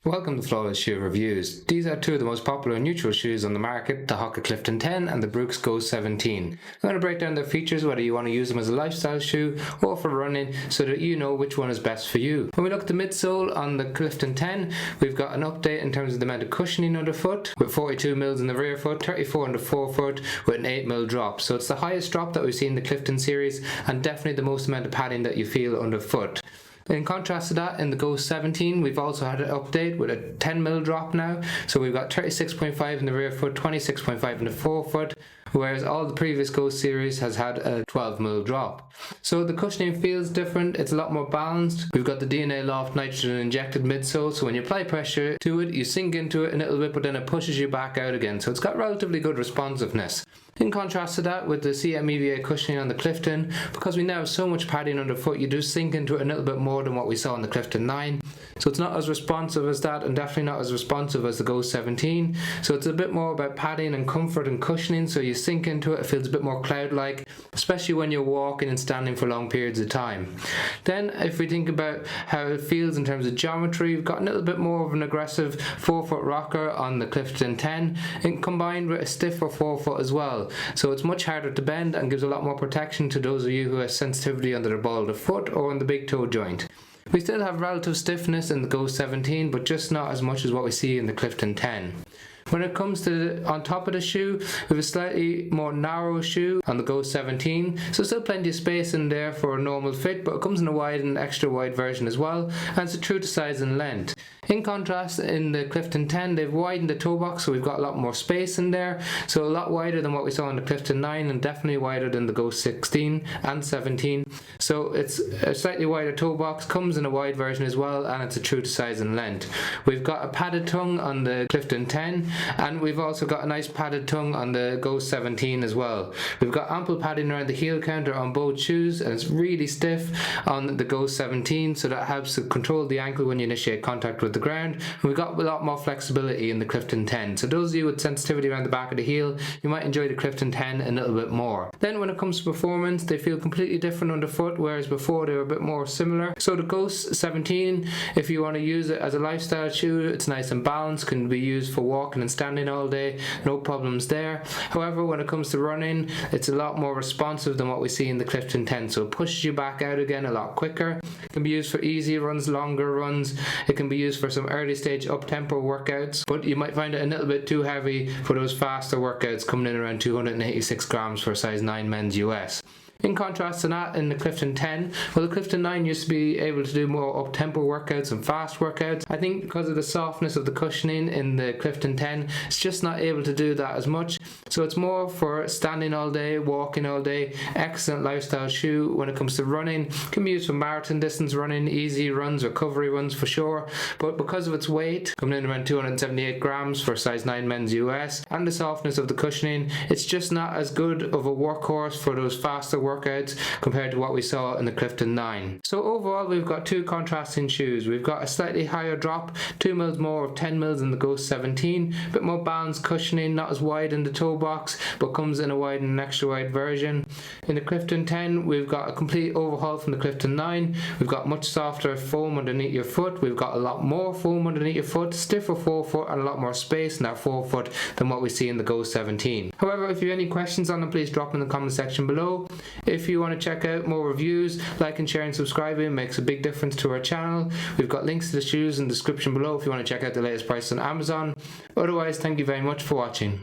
Welcome to Flawless Shoe Reviews. These are two of the most popular neutral shoes on the market, the Hoka Clifton 10 and the Brooks Go 17. I'm going to break down their features, whether you want to use them as a lifestyle shoe or for running, so that you know which one is best for you. When we look at the midsole on the Clifton 10, we've got an update in terms of the amount of cushioning underfoot, with 42 mils in the rear foot, 34 in the forefoot, with an 8 mil drop. So it's the highest drop that we've seen in the Clifton series, and definitely the most amount of padding that you feel underfoot. In contrast to that, in the Go 17, we've also had an update with a 10 mil drop now. So we've got 36.5 in the rear foot, 26.5 in the forefoot, whereas all the previous Go series has had a 12 mil drop. So the cushioning feels different, it's a lot more balanced. We've got the DNA Loft nitrogen injected midsole, so when you apply pressure to it, you sink into it a little bit, but then it pushes you back out again. So it's got relatively good responsiveness. In contrast to that, with the CMEVA cushioning on the Clifton, because we now have so much padding underfoot, you do sink into it a little bit more than what we saw on the Clifton 9. So it's not as responsive as that, and definitely not as responsive as the Go 17. So it's a bit more about padding and comfort and cushioning, so you sink into it, it feels a bit more cloud-like, especially when you're walking and standing for long periods of time. Then if we think about how it feels in terms of geometry, we've got a little bit more of an aggressive forefoot rocker on the Clifton 10, and combined with a stiffer forefoot as well. So it's much harder to bend and gives a lot more protection to those of you who have sensitivity under the ball of the foot or on the big toe joint. We still have relative stiffness in the Go 17, but just not as much as what we see in the Clifton 10. When it comes to on top of the shoe, we have a slightly more narrow shoe on the Go 17, so still plenty of space in there for a normal fit, but it comes in a wide and extra wide version as well, and it's true to size and length. In contrast, in the Clifton 10, they've widened the toe box, so we've got a lot more space in there, so a lot wider than what we saw in the Clifton 9, and definitely wider than the Go 16 and 17. So it's a slightly wider toe box, comes in a wide version as well, and it's a true to size and length. We've got a padded tongue on the Clifton 10, and we've also got a nice padded tongue on the Go 17 as well. We've got ample padding around the heel counter on both shoes, and it's really stiff on the Go 17, so that helps to control the ankle when you initiate contact with the ground. And we've got a lot more flexibility in the Clifton 10, so those of you with sensitivity around the back of the heel, you might enjoy the Clifton 10 a little bit more. Then when it comes to performance, they feel completely different underfoot, whereas before they were a bit more similar. So the Go 17, if you want to use it as a lifestyle shoe, it's nice and balanced, can be used for walking and standing all day, no problems there. However, when it comes to running, it's a lot more responsive than what we see in the Clifton 10, so it pushes you back out again a lot quicker. It can be used for easy runs, longer runs. It can be used for some early stage up-tempo workouts, but you might find it a little bit too heavy for those faster workouts, coming in around 286 grams for a size 9 men's US. In contrast to that, in the Clifton 10, well, the Clifton 9 used to be able to do more up-tempo workouts and fast workouts. I think because of the softness of the cushioning in the Clifton 10, it's just not able to do that as much. So it's more for standing all day, walking all day, excellent lifestyle shoe. When it comes to running, it can be used for marathon distance running, easy runs, recovery runs for sure. But because of its weight, coming in around 278 grams for a size 9 men's US, and the softness of the cushioning, it's just not as good of a workhorse for those faster workouts compared to what we saw in the Clifton 9. So overall, we've got two contrasting shoes. We've got a slightly higher drop, 2 mils more of 10 mils in the Go 17, a bit more balanced cushioning, not as wide in the toe box, but comes in a wide and extra wide version. In the Clifton 10, we've got a complete overhaul from the Clifton 9. We've got much softer foam underneath your foot. We've got a lot more foam underneath your foot, stiffer forefoot, and a lot more space in our forefoot than what we see in the Go 17. However, if you have any questions on them, please drop them in the comment section below. If you want to check out more reviews, like and share and subscribing makes a big difference to our channel. We've got links to the shoes in the description below if you want to check out the latest price on Amazon. Otherwise, thank you very much for watching.